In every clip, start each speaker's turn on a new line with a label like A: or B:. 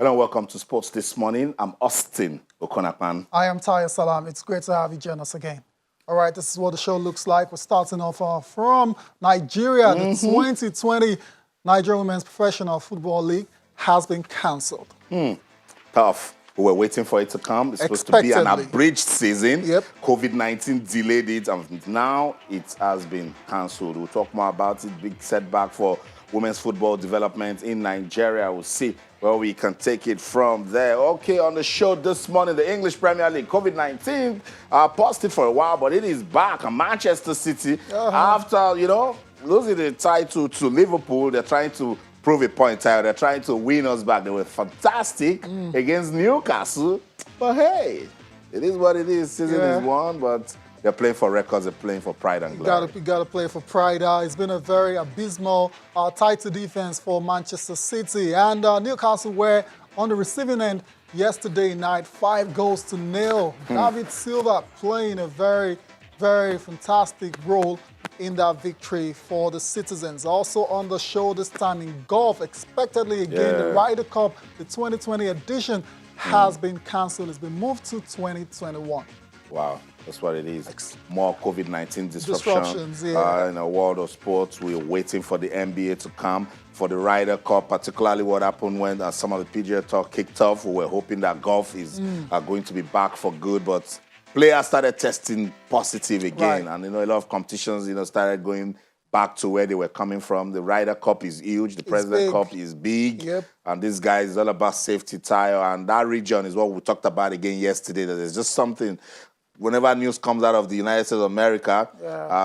A: Hello and welcome to Sports This Morning. I'm Austin Okonapan.
B: I am Taya Salam. It's great to have you join us again. All right, this is what the show looks like. We're starting off from Nigeria. The 2020 Nigeria Women's Professional Football League has been cancelled.
A: Tough. We were waiting for it to come. It's supposed to be an abridged season.
B: Yep.
A: COVID-19 delayed it, and now it has been cancelled. We'll talk more about it. Big setback for women's football development in Nigeria. We'll see where we can take it from there. Okay, on the show this morning, the English Premier League, COVID-19 paused it for a while, but it is back. And Manchester City, after, losing the title to Liverpool, they're trying to prove a point. They're trying to win us back. They were fantastic against Newcastle. But hey, it is what it is. Season is won, but they're playing for records. They're playing for pride and glory.
B: You got to play for pride. It's been a very abysmal title defense for Manchester City. And Newcastle were on the receiving end yesterday night, 5-0. David Silva playing a very, very fantastic role in that victory for the citizens. Also on the show this time in golf, expectedly again, the Ryder Cup, the 2020 edition has been cancelled. It's been moved to 2021.
A: Wow, that's what it is. More COVID-19 disruptions in the world of sports. We're waiting for the NBA to come, for the Ryder Cup, particularly what happened when some of the PGA Tour kicked off. We were hoping that golf is going to be back for good, but players started testing positive again. And, a lot of competitions, started going back to where they were coming from. The Ryder Cup is huge. The President Cup is big. And this guy is all about safety tire. And that region is what we talked about again yesterday, that there's just something. Whenever news comes out of the United States of America,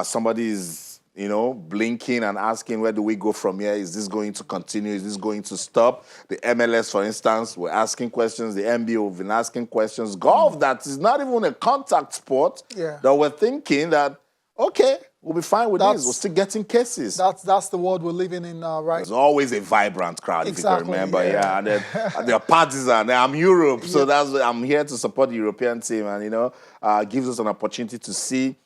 A: somebody is, blinking and asking, where do we go from here? Is this going to continue? Is this going to stop? The MLS, for instance, we're asking questions. The NBA, we've been asking questions. Golf, that is not even a contact sport, that we're thinking that, okay, we'll be fine with this. We're still getting cases.
B: That's the world we're living in now, right?
A: There's always a vibrant crowd, if you can remember. And then they're partisan. I'm Europe, so I'm here to support the European team, and gives us an opportunity to see,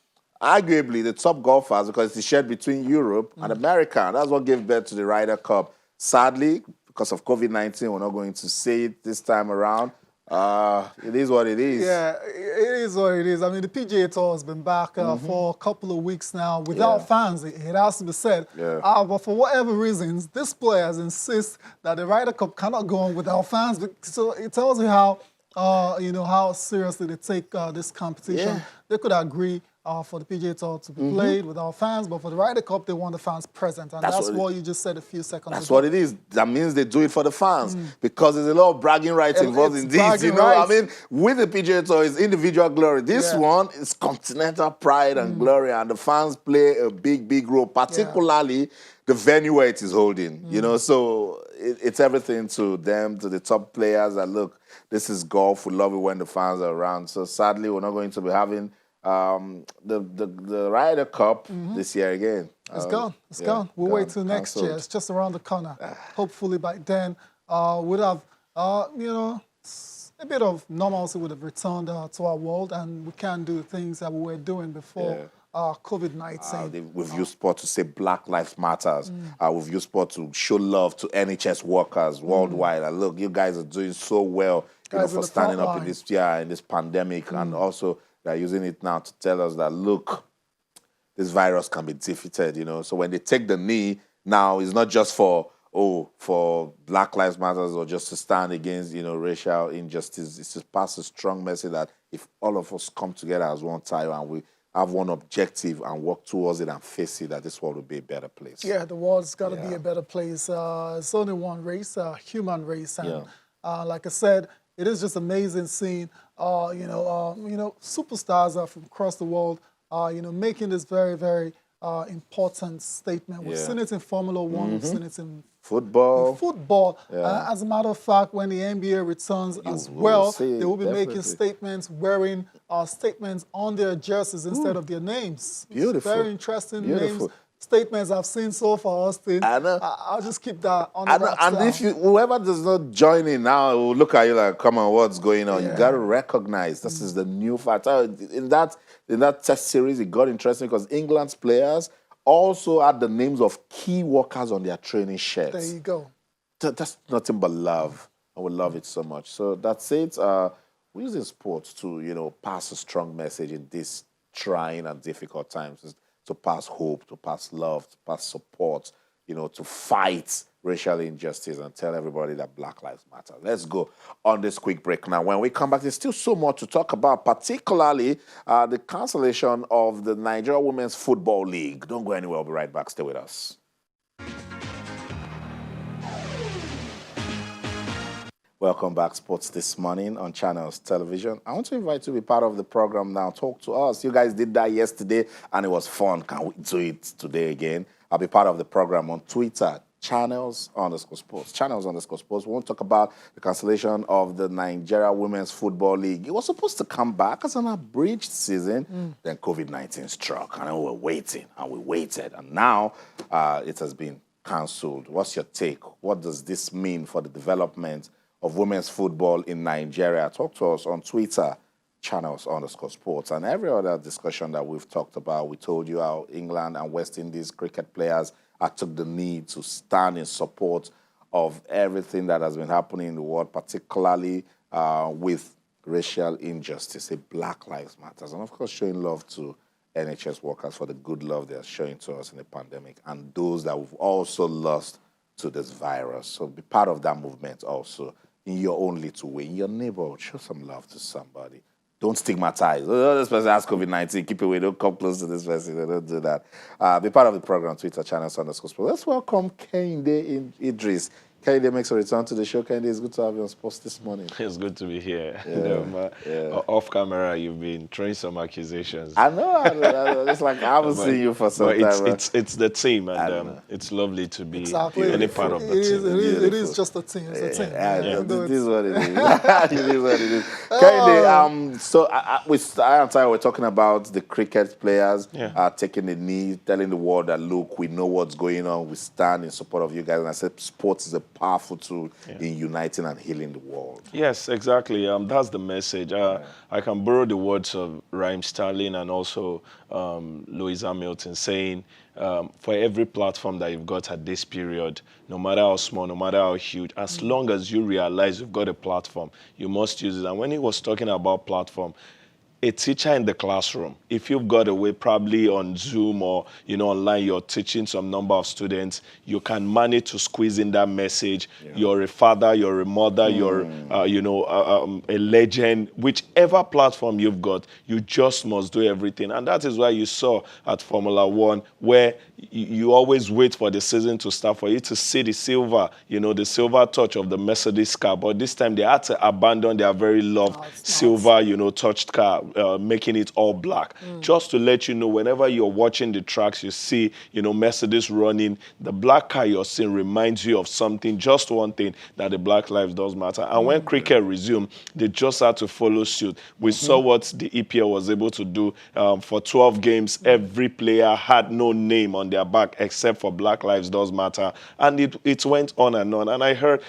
A: arguably, the top golfers, because it's shared between Europe and America. And that's what gave birth to the Ryder Cup. Sadly, because of COVID-19, we're not going to see it this time around. It is what it is.
B: Yeah, it is what it is. I mean, the PGA Tour has been back for a couple of weeks now without fans. It has to be said. But for whatever reasons, this players insist that the Ryder Cup cannot go on without fans. So it tells you how, how seriously they take this competition. They could agree for the PGA Tour to be played without fans, but for the Ryder Cup, they want the fans present. And that's what you just said a few seconds ago.
A: That's what it is. That means they do it for the fans because there's a lot of bragging rights involved in this. I mean, with the PGA Tour, it's individual glory. This one is continental pride and glory, and the fans play a big, big role, particularly the venue where it is holding. So it's everything to them, to the top players that, look, this is golf. We love it when the fans are around. So sadly, we're not going to be having the Ryder Cup this year again.
B: It's gone. It's gone. We'll wait till next year. It's just around the corner. Hopefully by then we'd have, a bit of normalcy would have returned to our world, and we can do things that we were doing before COVID-19.
A: We've used sport to say Black Lives Matters. We've used sport to show love to NHS workers worldwide. And look, you guys are doing so well for standing up in this pandemic, and also they're using it now to tell us that, look, this virus can be defeated, So when they take the knee, now it's not just for Black Lives Matters or just to stand against, racial injustice. It's to pass a strong message that if all of us come together as one tie and we have one objective and work towards it and face it, that this world will be a better place.
B: Yeah, the world's got to be a better place. It's only one race, human race. And like I said, it is just amazing seeing, superstars from across the world, making this very, very important statement. We've seen it in Formula One, we've seen it in football. As a matter of fact, when the NBA returns as well, they will be making statements, wearing statements on their jerseys instead of their names.
A: Beautiful.
B: Very interesting names. Statements I've seen so far, Austin. I'll just keep that on the wraps.
A: And if whoever does not join in now will look at you like, come on, what's going on? You got to recognize this is the new fact. In that test series, it got interesting because England's players also had the names of key workers on their training shirts.
B: There you go.
A: That's nothing but love. and we love it so much. So that's it. We're using sports to, pass a strong message in these trying and difficult times, to pass hope, to pass love, to pass support, to fight racial injustice and tell everybody that Black Lives Matter. Let's go on this quick break now. When we come back, there's still so much to talk about, particularly the cancellation of the Nigeria Women's Football League. Don't go anywhere. We'll be right back. Stay with us. Welcome back, Sports This Morning on Channels Television. I want to invite you to be part of the program now. Talk to us. You guys did that yesterday, and it was fun. Can we do it today again? I'll be part of the program on Twitter, Channels_Sports. Channels_Sports. We won't talk about the cancellation of the Nigeria Women's Football League. It was supposed to come back as an abridged season. Then COVID-19 struck, and we were waiting, and we waited. And now it has been cancelled. What's your take? What does this mean for the development of women's football in Nigeria? Talk to us on Twitter, Channels_Sports. And every other discussion that we've talked about, we told you how England and West Indies cricket players took the need to stand in support of everything that has been happening in the world, particularly with racial injustice. Black Lives Matter. And of course, showing love to NHS workers for the good love they're showing to us in the pandemic, and those that we've also lost to this virus. So be part of that movement also in your own little way, in your neighborhood. Show some love to somebody. Don't stigmatize. Oh, this person has COVID-19. Keep away. Don't come close to this person. Don't do that. Be part of the program, Twitter, Channels_Sports. Let's welcome Kehinde Idris. Kehinde makes a return to the show. Kehinde, it's good to have you on Sports This Morning.
C: It's good to be here. Off camera, you've been throwing some accusations.
A: I know. It's like I haven't seen you for some time.
C: It's the team, and it's lovely to be any part of the team.
B: It is just a team. It's a team.
A: It is what it is. It is what it is. Kehinde, so I and Ty were talking about the cricket players taking the knee, telling the world that, look, we know what's going on. We stand in support of you guys. And I said sports is a powerful tool in uniting and healing the world.
C: Yes, exactly. That's the message. I can borrow the words of Raheem Sterling and also Lewis Hamilton saying, for every platform that you've got at this period, no matter how small, no matter how huge, as long as you realize you've got a platform, you must use it. And when he was talking about platform, a teacher in the classroom, if you've got a way probably on Zoom or online, you're teaching some number of students, you can manage to squeeze in that message. You're a father, you're a mother, you're a legend. Whichever platform you've got, you just must do everything. And that is why you saw at Formula One, where you always wait for the season to start for you to see the silver, the silver touch of the Mercedes car. But this time they had to abandon their very loved silver, touched car, making it all black. Just to let you know, whenever you're watching the tracks, you see, Mercedes running, the black car you're seeing reminds you of something, just one thing, that the Black Lives does matter. And when cricket resumed, they just had to follow suit. We saw what the EPL was able to do. For 12 games, every player had no name on their back except for Black Lives does matter. And it went on and on. And I heard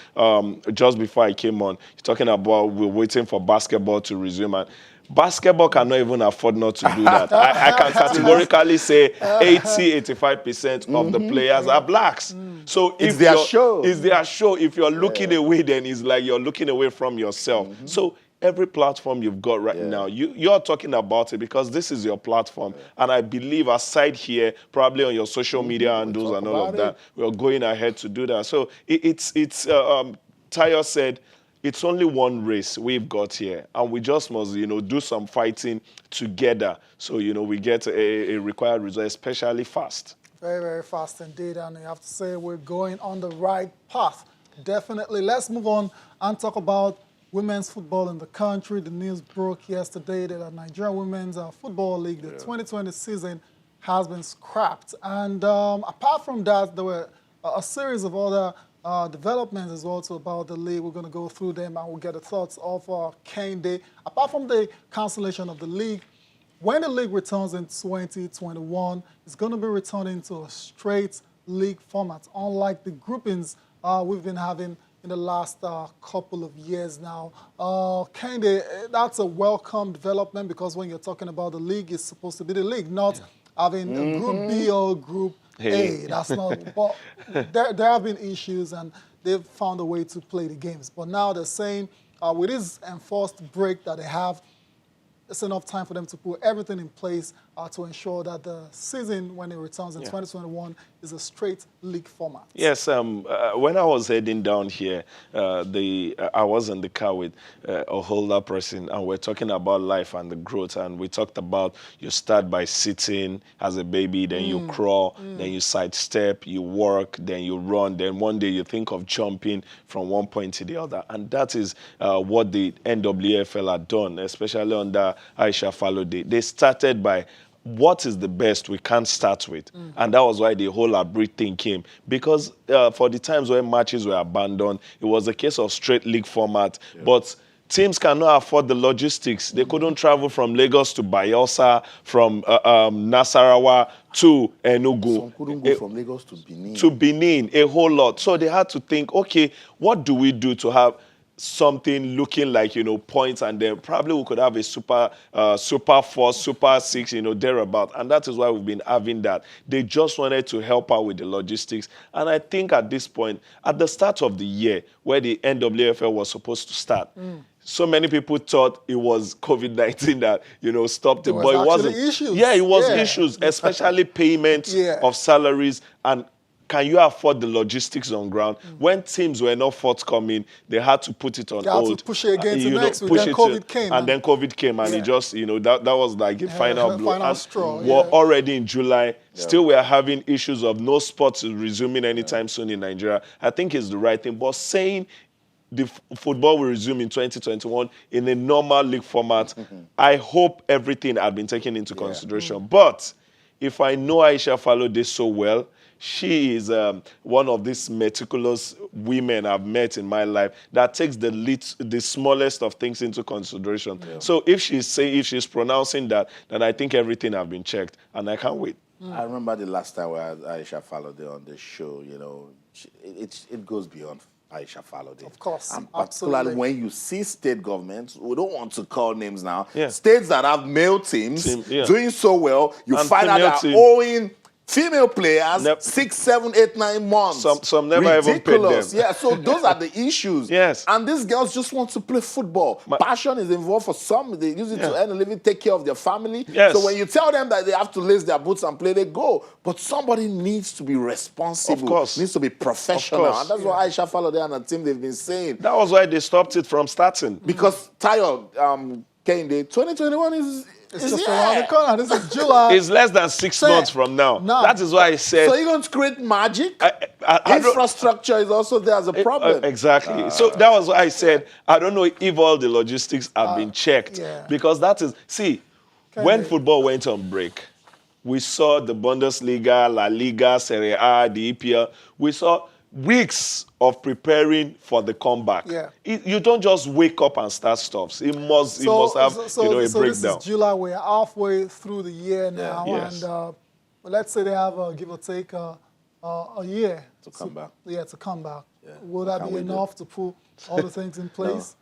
C: just before I came on, talking about we're waiting for basketball to resume. And basketball cannot even afford not to do that. I can categorically say 80-85% of the players are blacks. So if
A: it's their show.
C: It's their show. If you're looking away, then it's like you're looking away from yourself. So every platform you've got right now, you're talking about it because this is your platform. And I believe aside here, probably on your social media handles and all of that, we're going ahead to do that. So Tayo said, it's only one race we've got here, and we just must, do some fighting together so, we get a required result, especially fast.
B: Very, very fast indeed, and you have to say we're going on the right path. Definitely. Let's move on and talk about women's football in the country. The news broke yesterday that the Nigeria Women's Football League, the 2020 season, has been scrapped. And apart from that, there were a series of other developments as well about the league. We're going to go through them and we'll get the thoughts of Kehinde. Apart from the cancellation of the league, when the league returns in 2021, it's going to be returning to a straight league format, unlike the groupings we've been having in the last couple of years now. Kehinde, that's a welcome development because when you're talking about the league, it's supposed to be the league, not having a Group B or Group hey, that's not. But there have been issues, and they've found a way to play the games. But now they're saying with this enforced break that they have, it's enough time for them to put everything in place to ensure that the season, when it returns in 2021, is a straight league format.
C: Yes, when I was heading down here, I was in the car with a older person, and we're talking about life and the growth, and we talked about you start by sitting as a baby, then you crawl, then you sidestep, you walk, then you run, then one day you think of jumping from one point to the other, and that is what the NWFL had done, especially under Aisha Falode. They started by what is the best we can't start with. And that was why the whole hybrid thing came. Because for the times when matches were abandoned, it was a case of straight league format. Yeah. But teams cannot afford the logistics. They couldn't travel from Lagos to Bayelsa, from Nasarawa to Enugu.
A: Some couldn't go from Lagos to Benin.
C: To Benin, a whole lot. So they had to think, okay, what do we do to have something looking like, points, and then probably we could have a super 4, super 6, thereabout. And that is why we've been having that. They just wanted to help out with the logistics. And I think at this point, at the start of the year, where the NWFL was supposed to start, so many people thought it was COVID-19 that, stopped it.
B: But it wasn't. Issues.
C: Yeah, it was issues, especially payments of salaries and can you afford the logistics on ground? When teams were not forthcoming, they had to put it on hold.
B: Had to push it again to next week. Then COVID came.
C: And then COVID came, and it just, that was like a final blow.
B: Final straw.
C: We're already in July. Still, we are having issues of no sports resuming anytime soon in Nigeria. I think it's the right thing. But saying the football will resume in 2021 in a normal league format, I hope everything had been taken into consideration. But if I know Aisha Falode so well, she is one of these meticulous women I've met in my life that takes the smallest of things into consideration. Yeah. So if she's pronouncing that, then I think everything has been checked, and I can't wait.
A: I remember the last time we had Aisha Falode on the show. It goes beyond Aisha Falode.
B: Of course,
A: and particularly when you see state governments, we don't want to call names now,
C: yeah.
A: States that have male teams doing so well, you and find out they're owing female players 6, 7, 8, 9 months.
C: Some never even paid them.
A: Yeah, so those are the issues.
C: Yes.
A: And these girls just want to play football. Passion is involved for some. They use it to earn a living, take care of their family.
C: Yes.
A: So when you tell them that they have to lace their boots and play, they go. But somebody needs to be responsible.
C: Of course.
A: Needs to be professional. And that's what Aisha Falode and her team, they've been saying.
C: That was why they stopped it from starting.
A: Because Tayo, Kehinde, 2021 is...
B: It's just around the corner. This is July.
C: It's less than 6 months from now. That is why I said...
A: So you're going to create magic? Infrastructure is also there as a problem.
C: Exactly. So that was why I said, I don't know if all the logistics have been checked.
B: Yeah.
C: Because that is... See, when football went on break, we saw the Bundesliga, La Liga, Serie A, the EPL. We saw weeks of preparing for the comeback.
B: Yeah.
C: You don't just wake up and start stuff. It must have a breakdown.
B: So this is July. We're halfway through the year now, and let's say they have give or take a year
A: to come back.
B: Yeah, to come back. Yeah. Will that be enough to put all the things in place?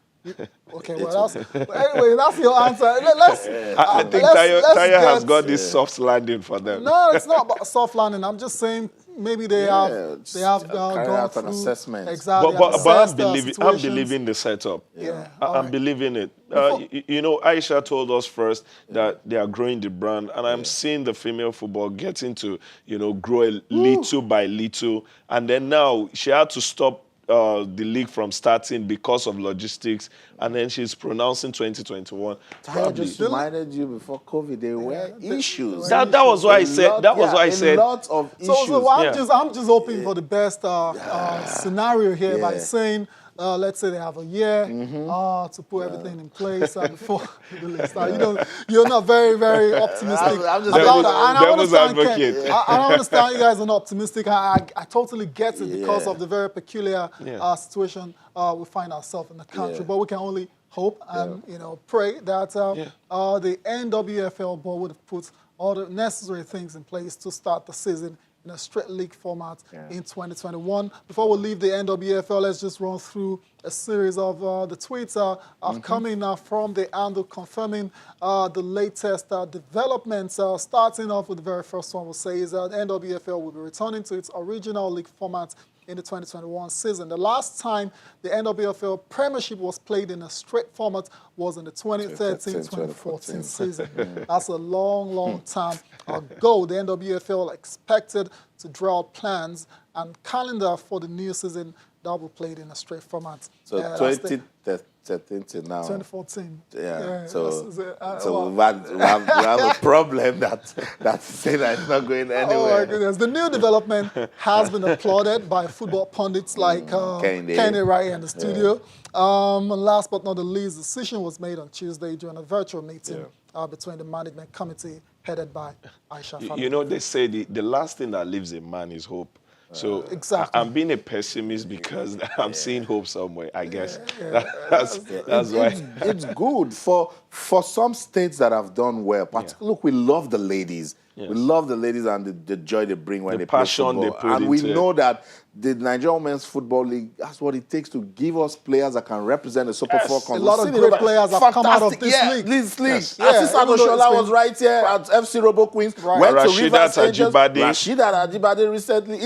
B: Okay, well, anyway, that's your answer.
C: I think Tayo has got this soft landing for them.
B: No, it's not about a soft landing. I'm just saying maybe they have gone through
A: an assessment.
B: Exactly.
C: But I'm believing the setup.
B: Yeah.
C: I'm believing it. Aisha told us first that they are growing the brand, and I'm seeing the female football getting to, grow little by little. And then now she had to stop the league from starting because of logistics, and then she's pronouncing 2021.
A: I just reminded you before COVID, there were issues.
C: That was why I said. That was why I said.
A: A lot of issues.
B: So I'm just hoping for the best scenario here by saying, let's say they have a year to put everything in place before the list. You're not very, very optimistic
A: I'm just
B: about that.
C: Devil's advocate.
B: I don't understand you guys are not optimistic. I totally get it because of the very peculiar situation we find ourselves in the country. But we can only hope and pray that the NWFL board would have put all the necessary things in place to start the season in a straight league format in 2021. Before we leave the NWFL, let's just run through a series of the tweets coming from the handle confirming the latest developments. Starting off with the very first one, we'll say is that the NWFL will be returning to its original league format in the 2021 season. The last time the NWFL Premiership was played in a straight format was in the 2013-2014 season. That's a long, long time ago. The NWFL expected to draw plans and calendar for the new season that will be played in a straight format.
A: So 2013 to now.
B: 2014.
A: Yeah. So we have a problem that say that it's not going anywhere.
B: Oh my goodness. The new development has been applauded by football pundits like Kenny right in the studio. Last but not the least, the decision was made on Tuesday during a virtual meeting between the management committee headed by Aisha Family.
C: You know, they say the last thing that leaves a man is hope. So
B: exactly.
C: I'm being a pessimist because I'm seeing hope somewhere, I guess. That's why.
A: It's good for some states that have done well. Look, we love the ladies. Yes. We love the ladies and the joy they bring when they play football.
C: They put
A: and we know that the Nigerian Women's Football League, that's what it takes to give us players that can represent the Super Four.
B: A lot of great players have come out of this league.
A: This league. Assistant Oshola was right here at FC Robo Queens.
C: Right.
A: Went to
C: Rasheedat Ajibade.
A: Rasheedat Ajibade recently.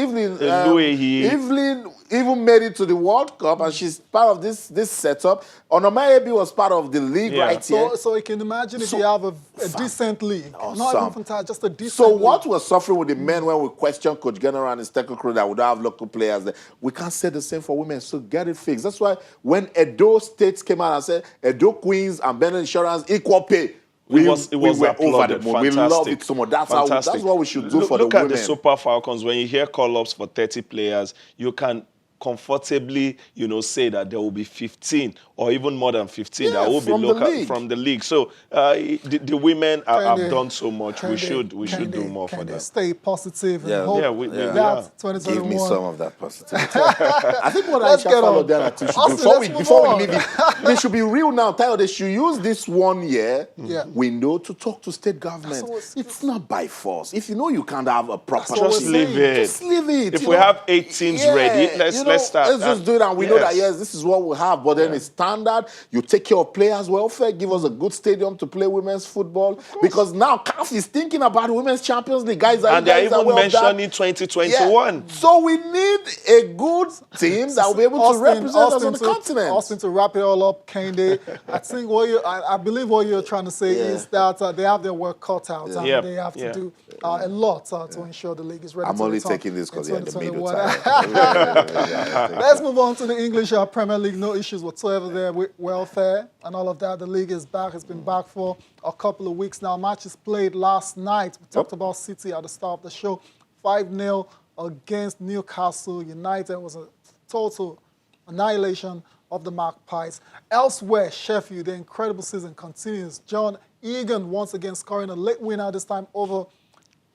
A: Evelyn even made it to the World Cup, and she's part of this setup. Onoma Ebi was part of the league right here.
B: So you can imagine if you have a decent league.
A: Awesome.
B: Not even fantastic, just a decent
A: So
B: league.
A: what we're suffering with the men when we question Coach General and his technical crew that would have local players there, we can't say the same for women, so get it fixed. That's why when Edo States came out and said Edo Queens and Benin Insurance equal pay, we were over the moon. We love it so much. That's what we should do for the women.
C: Look at the Super Falcons. When you hear call-ups for 30 players, you can comfortably, say that there will be 15 or even more than 15 that will be local from the league. So the women have done so much. We should do more for them.
B: Stay positive and hope that 2021.
A: Give me some of that positivity. I think what Aisha followed there should do before we leave it, they should be real now. They should use this 1 year window to talk to state governments. It's not by force. If you know you can't have a proper,
C: just leave it.
A: Just leave it.
C: If we have 8 teams ready, let's start.
A: Let's just do it, and we know that this is what we have. But then it's standard. You take care of players' welfare. Give us a good stadium to play women's football. Because now CAF is thinking about women's Champions League. Guys,
C: and they're even mentioning 2021.
A: Yeah. So we need a good team that will be able to represent us on the continent.
B: Austin, to wrap it all up, Kende, I think I believe what you're trying to say is that they have their work cut out and they have to do a lot to ensure the league is ready.
A: I'm only taking this because you're in the middle time.
B: Let's move on to the English Premier League. No issues whatsoever there with welfare and all of that. The league is back. It's been back for a couple of weeks now. Matches played last night. We talked about City at the start of the show. 5-0 against Newcastle United. It was a total annihilation of the Magpies. Elsewhere, Sheffield, the incredible season continues. John Egan once again scoring a late winner, this time over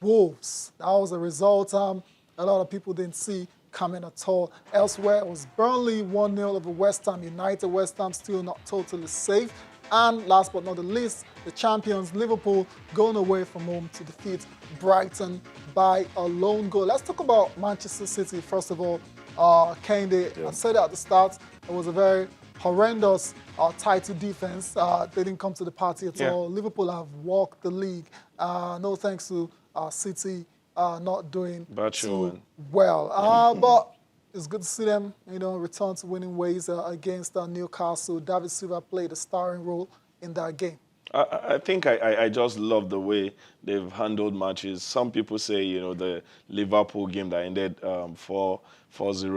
B: Wolves. That was a result a lot of people didn't see coming at all. Elsewhere, it was Burnley 1-0 over West Ham United. West Ham still not totally safe. And last but not the least, the champions Liverpool going away from home to defeat Brighton by a lone goal. Let's talk about Manchester City first of all. Kende, I said at the start, it was a very horrendous title defense. They didn't come to the party at all. Liverpool have walked the league. No thanks to City not doing too well. But it's good to see them, return to winning ways against Newcastle. David Silva played a starring role in that game.
C: I think I just love the way they've handled matches. Some people say, the Liverpool game that ended 4-0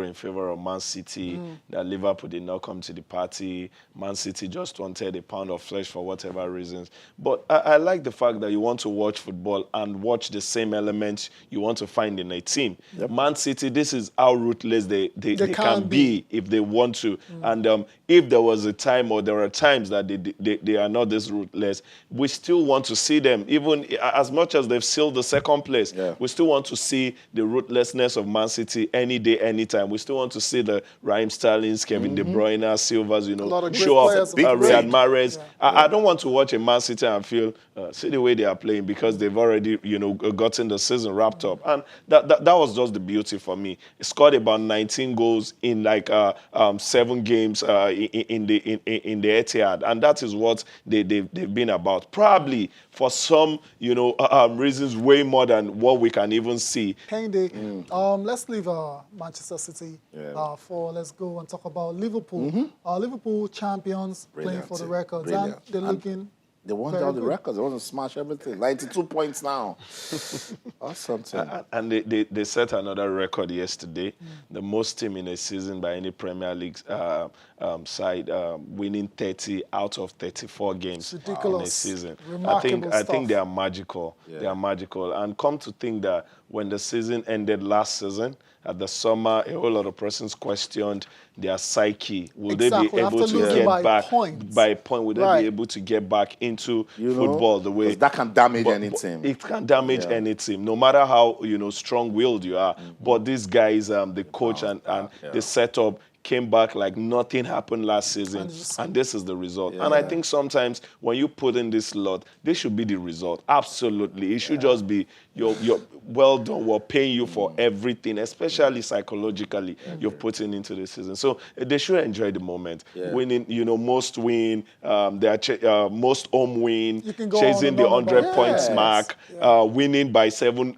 C: in favor of Man City, that Liverpool did not come to the party. Man City just wanted a pound of flesh for whatever reasons. But I like the fact that you want to watch football and watch the same elements you want to find in a team. Yep. Man City, this is how ruthless they can be if they want to. And if there was a time, or there are times that they are not this ruthless, we still want to see them, even as much as they've sealed the second place, we still want to see the ruthlessness of Man City any day, anytime. We still want to see the Raheem Sterlings, Kevin De Bruyne, Silvers, show up, Riyad Mahrez. I don't want to watch a Man City and feel, see the way they are playing, because they've already, gotten the season wrapped up. And that was just the beauty for me. He scored about 19 goals in like 7 games in the Etihad, and that is what they've been about. Probably for some, reasons, way more than what we can even see.
B: Kehinde, let's leave Manchester City let's go and talk about Liverpool. Liverpool champions, playing for the records, and they're looking.
A: They won all the records. They want to smash everything. 92 points now. That's something.
C: And they set another record yesterday. The most team in a season by any Premier League side, winning 30 out of 34 games in a season. I think they are magical. Yeah. They are magical. And come to think that when the season ended last season, at the summer, a whole lot of persons questioned their psyche. Will they be able to get back by a point? Will they be able to get back into football the way
A: that can damage any team?
C: It can damage any team, no matter how strong-willed you are. But these guys, the coach and the setup, came back like nothing happened last season, and this is the result. And I think sometimes when you put in this lot, this should be the result. Absolutely, it should just be your well done. We're paying you for everything, especially psychologically, you've put into the season. So they should enjoy the moment. Winning, most win, most home win, chasing the 100 points mark, winning by 7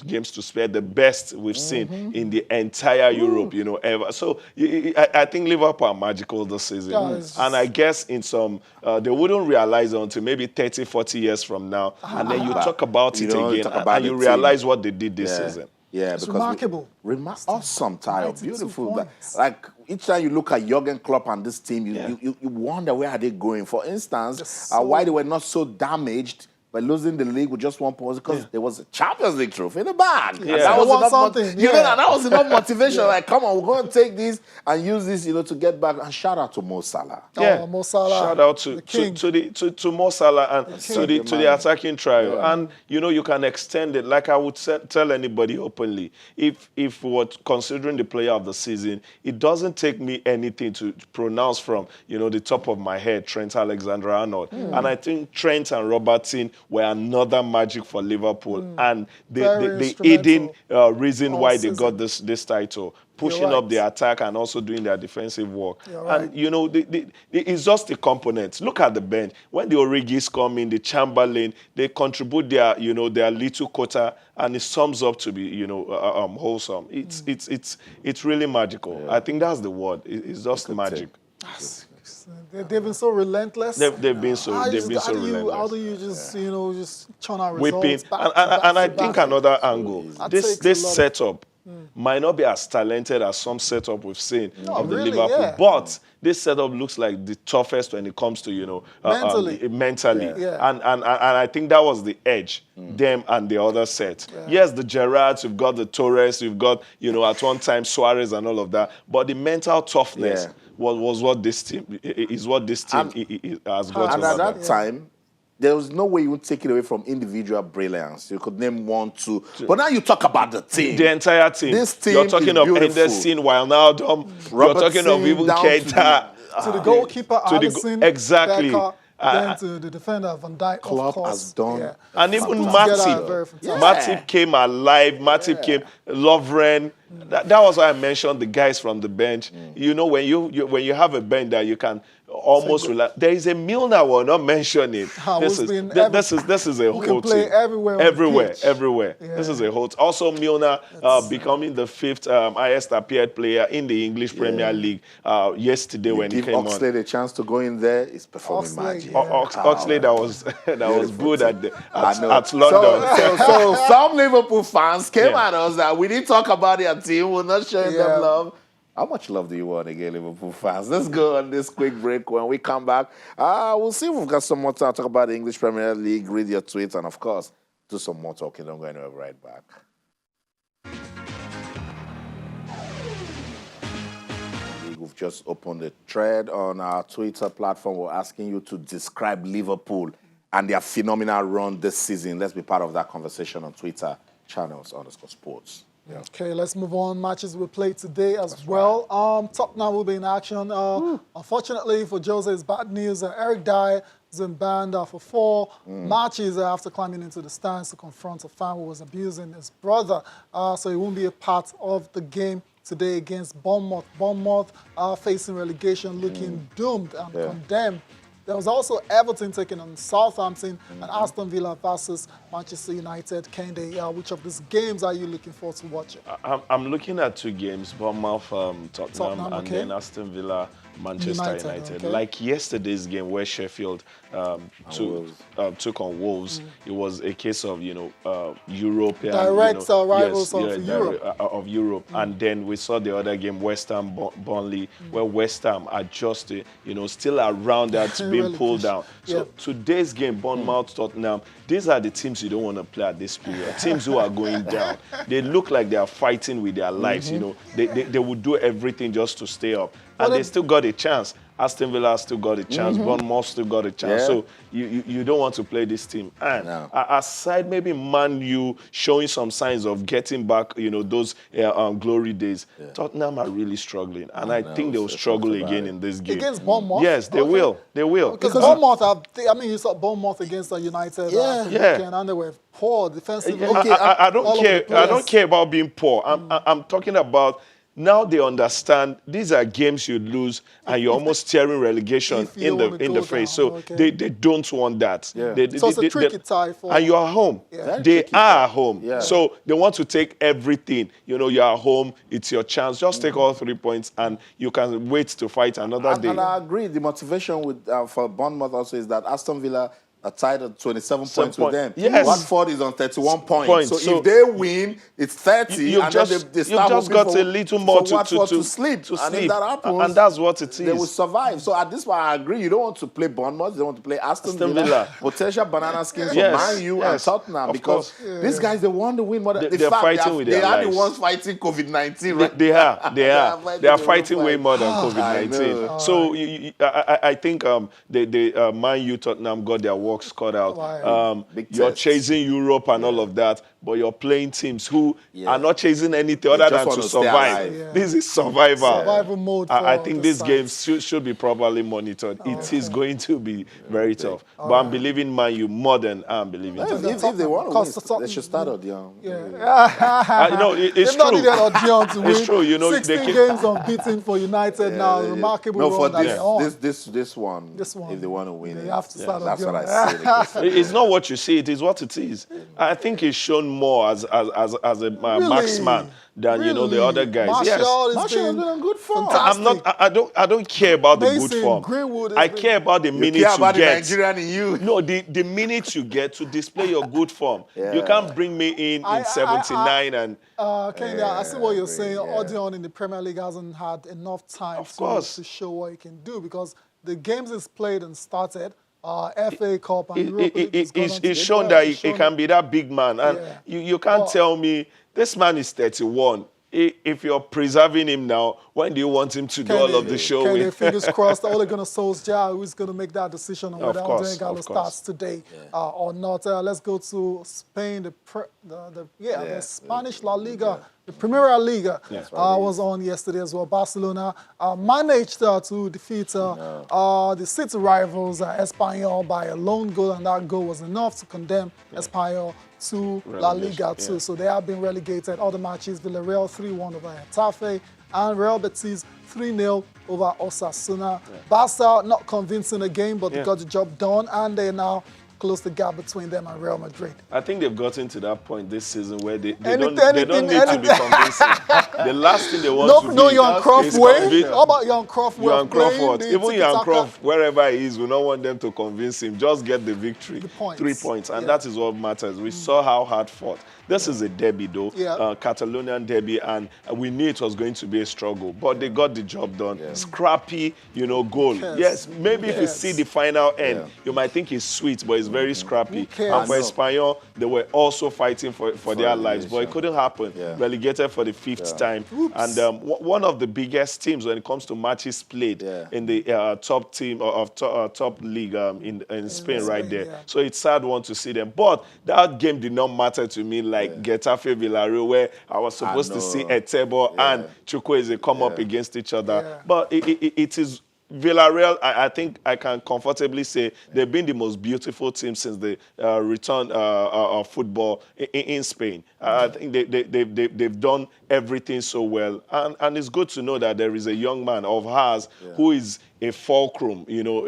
C: games to spare, the best we've seen in the entire Europe, ever. So I think Liverpool are magical this season. And I guess in some, they wouldn't realize it until maybe 30, 40 years from now. And then you talk about it again, and you realize what they did this season.
A: Yeah,
B: it's remarkable.
A: Awesome, Tayo. Beautiful. Like each time you look at Jurgen Klopp and this team, you wonder where are they going. For instance, why they were not so damaged by losing the league with just 1 point, because there was a Champions League trophy in the bag.
B: Yeah. That was
A: enough motivation. Like, come on, we're going to take this and use this, to get back. And shout out to Mo Salah.
B: Mo Salah.
C: Shout out to Mo Salah and to the attacking trio. Yeah. And you can extend it. Like I would tell anybody openly, if we're considering the player of the season, it doesn't take me anything to pronounce from the top of my head Trent Alexander-Arnold. And I think Trent and Robertson were another magic for Liverpool, and the aiding reason why they got this title, pushing up the attack and also doing their defensive work. And it's just a component. Look at the bench. When the Origis come in, the Chamberlain, they contribute their little quota, and it sums up to be wholesome. It's really magical. I think that's the word. It's just magic.
B: They've been so relentless.
C: They've been so relentless.
B: How do you just just churn out results?
C: Whipping. And I think another angle. This setup might not be as talented as some setup we've seen of the Liverpool, but this setup looks like the toughest when it comes to mentally. And I think that was the edge, them and the other set. Yes, the Gerrards, you've got the Torres, you've got at one time Suarez and all of that, but the mental toughness was what this team has got.
A: And at that time, there was no way you would take it away from individual brilliance. You could name 1, 2. But now you talk about the team.
C: The entire team.
A: This team
C: You're talking of Henderson, Wijnaldum. You're talking of even Keita.
B: To the goalkeeper, Alisson,
C: exactly.
B: Becker, then to the defender, Van Dijk,
A: Klopp
B: of course.
A: has done.
C: And even Matip. Matip came alive. Matip came. Lovren. That was why I mentioned the guys from the bench. When you have a bench that you can almost relax. There is a Milner we're not mentioning. This is a whole
B: play
C: team.
B: everywhere.
C: Yeah. This is a whole. Also, Milner becoming the 5th highest appeared player in the English Premier League yesterday when he came on.
A: Oxlade a chance to go in there. He's performing magic.
C: Oxlade that was good at London.
A: So some Liverpool fans came at us that we didn't talk about their team. We're not showing them love. How much love do you want again, Liverpool fans? Let's go on this quick break. When we come back, we'll see if we've got some more time to talk about the English Premier League, read your tweets, and of course, do some more talking. Don't go anywhere. Right back. League we've just opened a thread on our Twitter platform. We're asking you to describe Liverpool and their phenomenal run this season. Let's be part of that conversation on Twitter, channels_sports. Yeah.
B: Okay, let's move on. Matches will play today as well. Tottenham will be in action. Unfortunately for Jose, it's bad news. Eric Dyer has been banned for 4 matches after climbing into the stands to confront a fan who was abusing his brother. So he won't be a part of the game today against Bournemouth. Bournemouth facing relegation, looking doomed and condemned. There was also Everton taking on Southampton and Aston Villa versus Manchester United. Kende, which of these games are you looking forward to watching?
C: I'm looking at 2 games, Bournemouth, Tottenham, and then Aston Villa, Manchester United.
B: Okay.
C: Like yesterday's game where Sheffield took on Wolves, it was a case of, European...
B: Direct rivals of
C: Europe. And then we saw the other game, West Ham, Burnley, where West Ham are just, still around that being pulled down. So today's game, Bournemouth, Tottenham, these are the teams you don't want to play at this period. Teams who are going down. They look like they are fighting with their lives, They would do everything just to stay up. And they still got a chance. Aston Villa still got a chance. Bournemouth still got a chance. So you don't want to play this team. And aside maybe Man U showing some signs of getting back, those glory days, Tottenham are really struggling. And I think they'll struggle again in this game.
B: Against Bournemouth?
C: Yes, they will. They will.
B: Because Bournemouth, you saw Bournemouth against United. And they were poor defensively.
C: I don't care about being poor. I'm talking about... Now they understand these are games you lose and you're almost tearing relegation in the face. So they don't want that.
B: So it's a tricky tie for...
C: And you're at home. They are at home. So they want to take everything. You're at home. It's your chance. Just take all 3 points and you can wait to fight another day.
A: And I agree. The motivation for Bournemouth also is that Aston Villa are tied at 27 points with them.
C: Yes.
A: Watford is on 31 points. So if they win, it's 30.
C: You've just got a little more to sleep.
A: And if that happens,
C: and that's what it is.
A: They will survive. So at this point, I agree. You don't want to play Bournemouth. You don't want to play Aston Villa. Potential banana skins for Man U and Tottenham. Because these guys, they want to win.
C: They're fighting with their lives.
A: They are the ones fighting COVID-19, right?
C: They are. They are fighting way more than COVID-19. So I think the Man U, Tottenham got their works cut out. You're chasing Europe and all of that, but you're playing teams who are not chasing anything other than to survive. This is
B: survival mode.
C: I think these games should be properly monitored. It is going to be very tough. But I'm believing Man U more than I'm believing Tottenham.
A: If they want to win, they should start Odion.
C: It's true. It's true.
B: 16 games unbeaten for United now. Remarkable run that they're on.
A: This one, if they want to win,
B: they have to start
A: that's what I say.
C: It's not what you see, it is what it is. I think he's shown more as a marksman than the other guys.
B: Martial
A: has been on good form.
C: I don't care about the good form.
B: Greenwood
C: I care about the minutes you get.
A: The Nigerian in you.
C: No, the minutes you get to display your good form. You can't bring me in 79 and.
B: Kenya, I see what you're saying. Odion in the Premier League hasn't had enough time to show what he can do because the games he's played and started. FA Cup and Europa League.
C: It's shown that he can be that big man. And you can't tell me, this man is 31. If you're preserving him now, when do you want him to do all of the show with?
B: Fingers crossed, Ole Gunnar Solskjaer, who's going to make that decision on whether Odion Ighalo starts today or not. Let's go to Spain, the Spanish La Liga. The Primera Liga was on yesterday as well. Barcelona managed to defeat the city rivals, Espanyol, by a lone goal, and that goal was enough to condemn Espanyol to La Liga 2. So they have been relegated. Other matches, Villarreal 3-1 over Getafe, and Real Betis 3-0 over Osasuna. Barca not convincing again, but they got the job done, and they now close the gap between them and Real Madrid.
C: I think they've gotten to that point this season where they don't need to be convincing. The last thing they want to
B: be Johan Cruyff way. How about Johan Cruyff?
C: Johan Crawford. Even Johan Cruyff, wherever he is, we don't want them to convince him. Just get the victory. 3 points. And that is what matters. We saw how hard fought. This is a derby, though, Catalonian derby, and we knew it was going to be a struggle. But they got the job done. Scrappy, goal. Yes, maybe if you see the final end, you might think it's sweet, but it's very scrappy.
B: cares?
C: And for Espanyol, they were also fighting for their lives, but it couldn't happen.
A: Yeah.
C: Relegated for the 5th time.
B: Oops.
C: And one of the biggest teams when it comes to matches played in the top team of top league in Spain right there.
B: Yeah.
C: So it's sad one to see them. But that game did not matter to me like Getafe Villarreal, where I was supposed to see Etebo and Chukwueze come up against each other.
B: Yeah.
C: But it is Villarreal, I think I can comfortably say they've been the most beautiful team since the return of football in Spain. I think they've done everything so well. And it's good to know that there is a young man of ours who is a fulcrum, you know,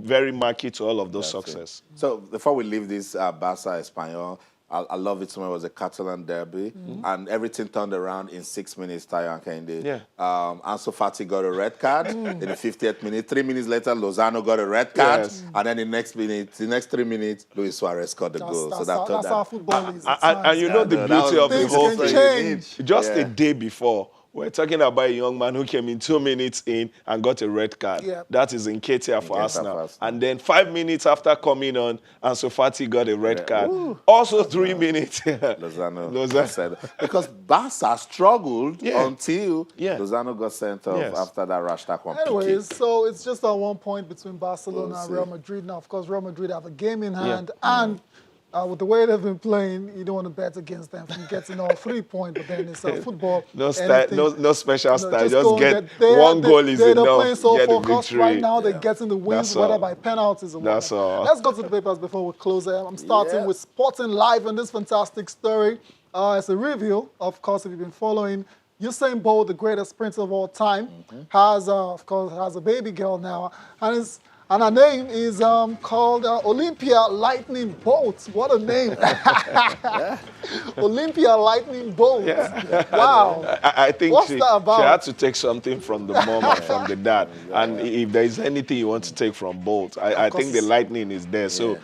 C: very marquee to all of those success.
A: So before we leave this Barca Espanyol, I love it when it was a Catalan derby, and everything turned around in 6 minutes. Tayo and Kehinde.
C: Yeah.
A: Ansu Fati got a red card in the 50th minute. 3 minutes later, Lozano got a red card,
C: Yes.
A: and then the next 3 minutes, Luis Suarez scored the goal.
B: That's how football is. It's
C: And
B: nice.
C: you know the beauty of the
B: Things
C: whole
B: can
C: thing.
B: change.
C: Just a day before, we're talking about a young man who came in 2 minutes in and got a red card.
B: Yeah.
C: That is Nketiah for
A: Nketiah
C: Arsenal.
A: for Arsenal.
C: And then 5 minutes after coming on, Ansu Fati got a red card. Also 3 minutes.
A: Lozano said, because Barca struggled until Lozano got sent off after that rash tackle on
B: Anyways, so it's just on 1 point between Barcelona and Real Madrid. Now, of course, Real Madrid have a game in hand, and with the way they've been playing, you don't want to bet against them from getting all 3 points, but then it's football.
C: No special style. Just
B: go
C: get
B: and get-
C: one goal is
B: they're
C: enough.
B: playing so
C: Get the
B: focused
C: victory.
B: right now. They're getting the wins,
C: That's
B: whether
C: all.
B: by penalties or whatever.
C: That's all.
B: Let's go to the papers before we close. I'm starting with Sporting Live and this fantastic story. It's a review, of course, if you've been following. Usain Bolt, the greatest sprinter of all time, has, of course, has a baby girl now, and her name is called Olympia Lightning Bolt. What a name. Olympia Lightning Bolt. Wow.
C: I think
B: What's
C: she
B: that about?
C: had to take something from the mom and from the dad. And if there is anything you want to take from Bolt, I think the lightning is there. So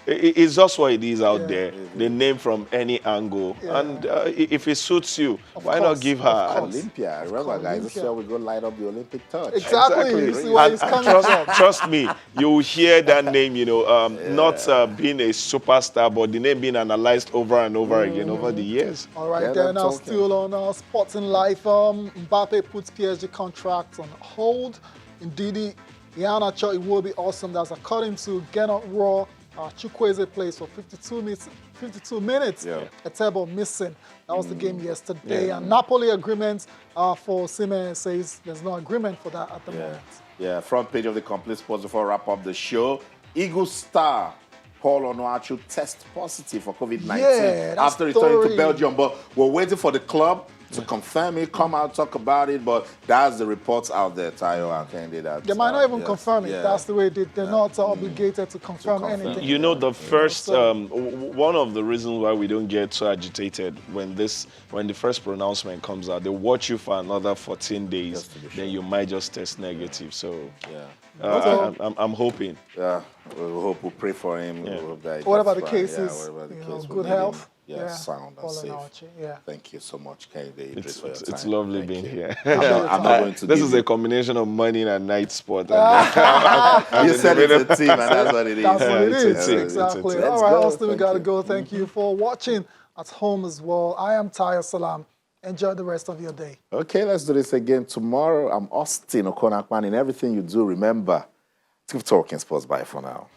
C: it's just what it is out there. The name from any angle. And if it suits you, why not give her
A: Olympia. Remember, guys, this is where we go light up the Olympic torch.
B: Exactly. You see where he's coming from.
C: Trust me, you will hear that name, you know, not being a superstar, but the name being analyzed over and over again over the years.
B: All right,
A: Yeah,
B: then
A: they're
B: now
A: talking.
B: still on Sporting Life. Mbappe puts PSG contract on hold. Indeed, Iheanacho, it will be awesome. That's according to Gennaro Raw. Chukwueze plays for 52 minutes.
A: Yeah.
B: Etebo missing. That was the game yesterday. And Napoli agreement for Osimhen says there's no agreement for that at the moment.
A: Yeah, front page of the Complete Sports before I wrap up the show. Eagle star Paul Onuachu test positive for COVID-19
B: Yeah, that
A: after returning
B: story.
A: to Belgium. But we're waiting for the club to confirm it, come out, talk about it. But that's the reports out there, Tayo and Kehinde. That
B: They might not even confirm it.
A: Yeah.
B: That's the way they're not obligated to confirm anything.
C: You know, the first one of the reasons why we don't get so agitated when the first pronouncement comes out, they watch you for another 14 days, then you might just test negative. So I'm hoping.
A: Yeah, we hope, we pray for him. We hope that he
B: What
A: gets
B: about the
A: fine.
B: cases?
A: Yeah, what about the
B: You
A: case?
B: know,
A: We
B: good
A: need him,
B: health?
A: sound and
B: Paul
A: safe.
B: Onuachu, yeah.
A: Thank you so much, Kehinde Idris, for your time.
C: It's lovely
A: Thank
C: being
A: you.
C: here.
A: I'm not going to
C: This
A: give
C: is
A: you-
C: a combination of morning and night sport.
A: You said it's a team, and that's what it is.
B: That's what it
C: it's a
B: is.
C: team.
B: Exactly.
A: Let's
B: All right,
A: go.
B: Austin, we
A: Thank
B: got to
A: you.
B: go. Thank you for watching at home as well. I am Tayo Salam. Enjoy the rest of your day.
A: Okay, let's do this again tomorrow. I'm Austin Okonakman. In everything you do, remember, keep talking sports. Bye for now.